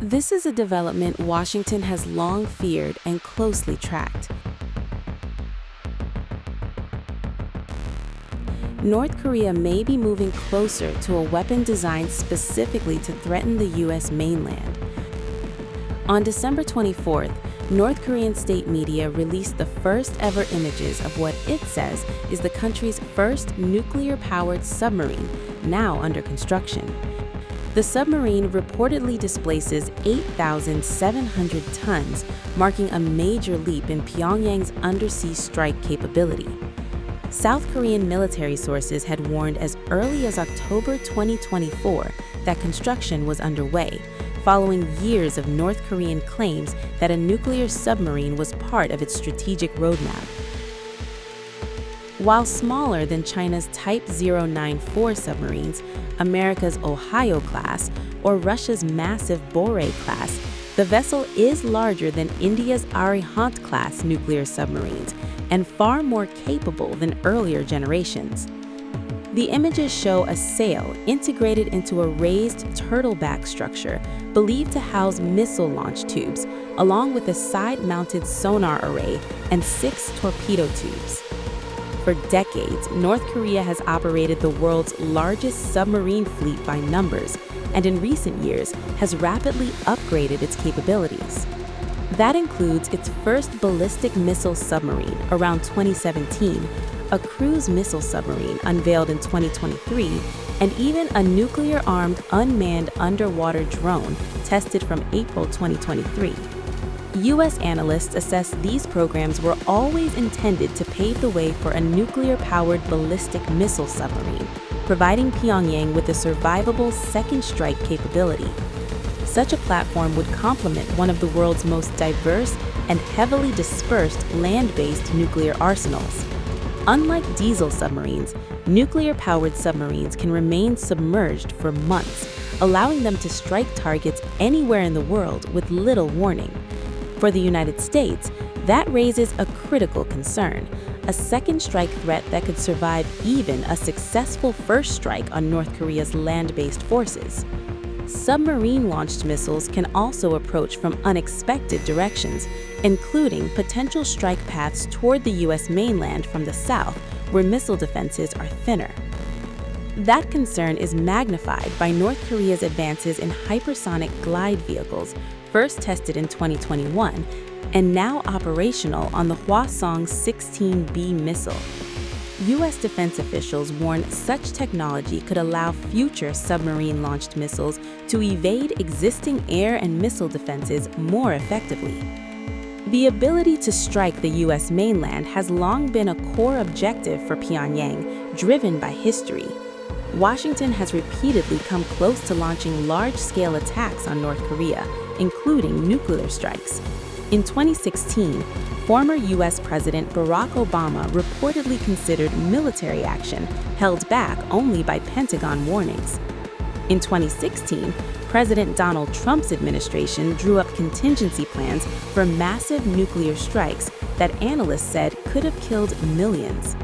This is a development Washington has long feared and closely tracked. North Korea may be moving closer to a weapon designed specifically to threaten the U.S. mainland. On December 24th, North Korean state media released the first ever images of what it says is the country's first nuclear-powered submarine, now under construction. The submarine reportedly displaces 8,700 tons, marking a major leap in Pyongyang's undersea strike capability. South Korean military sources had warned as early as October 2024 that construction was underway, following years of North Korean claims that a nuclear submarine was part of its strategic roadmap. While smaller than China's Type 094 submarines, America's Ohio class, or Russia's massive Borei class, the vessel is larger than India's Arihant class nuclear submarines and far more capable than earlier generations. The images show a sail integrated into a raised turtleback structure believed to house missile launch tubes, along with a side-mounted sonar array and 6 torpedo tubes. For decades, North Korea has operated the world's largest submarine fleet by numbers, and in recent years has rapidly upgraded its capabilities. That includes its first ballistic missile submarine around 2017, a cruise missile submarine unveiled in 2023, and even a nuclear-armed unmanned underwater drone tested from April 2023. U.S. analysts assess these programs were always intended to pave the way for a nuclear-powered ballistic missile submarine, providing Pyongyang with a survivable second strike capability. Such a platform would complement one of the world's most diverse and heavily dispersed land-based nuclear arsenals. Unlike diesel submarines, nuclear-powered submarines can remain submerged for months, allowing them to strike targets anywhere in the world with little warning. For the United States, that raises a critical concern: a second strike threat that could survive even a successful first strike on North Korea's land-based forces. Submarine-launched missiles can also approach from unexpected directions, including potential strike paths toward the U.S. mainland from the south, where missile defenses are thinner. That concern is magnified by North Korea's advances in hypersonic glide vehicles, first tested in 2021, and now operational on the Hwasong-16B missile. U.S. defense officials warn such technology could allow future submarine-launched missiles to evade existing air and missile defenses more effectively. The ability to strike the U.S. mainland has long been a core objective for Pyongyang, driven by history. Washington has repeatedly come close to launching large-scale attacks on North Korea, including nuclear strikes. In 2016, former U.S. President Barack Obama reportedly considered military action held back only by Pentagon warnings. In 2016, President Donald Trump's administration drew up contingency plans for massive nuclear strikes that analysts said could have killed millions.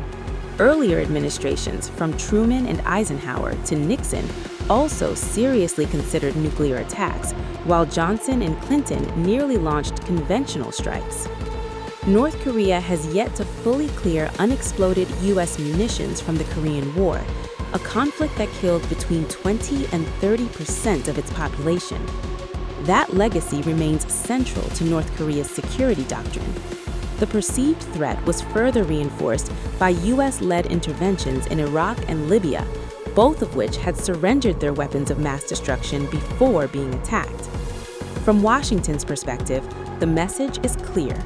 Earlier administrations, from Truman and Eisenhower to Nixon, also seriously considered nuclear attacks, while Johnson and Clinton nearly launched conventional strikes. North Korea has yet to fully clear unexploded U.S. munitions from the Korean War, a conflict that killed between 20 and 30% of its population. That legacy remains central to North Korea's security doctrine. The perceived threat was further reinforced by U.S.-led interventions in Iraq and Libya, both of which had surrendered their weapons of mass destruction before being attacked. From Washington's perspective, the message is clear.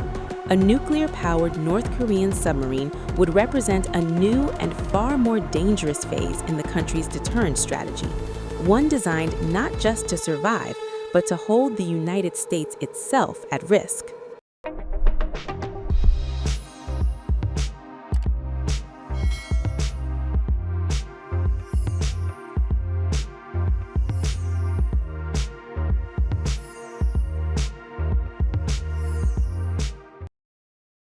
A nuclear-powered North Korean submarine would represent a new and far more dangerous phase in the country's deterrence strategy, one designed not just to survive, but to hold the United States itself at risk.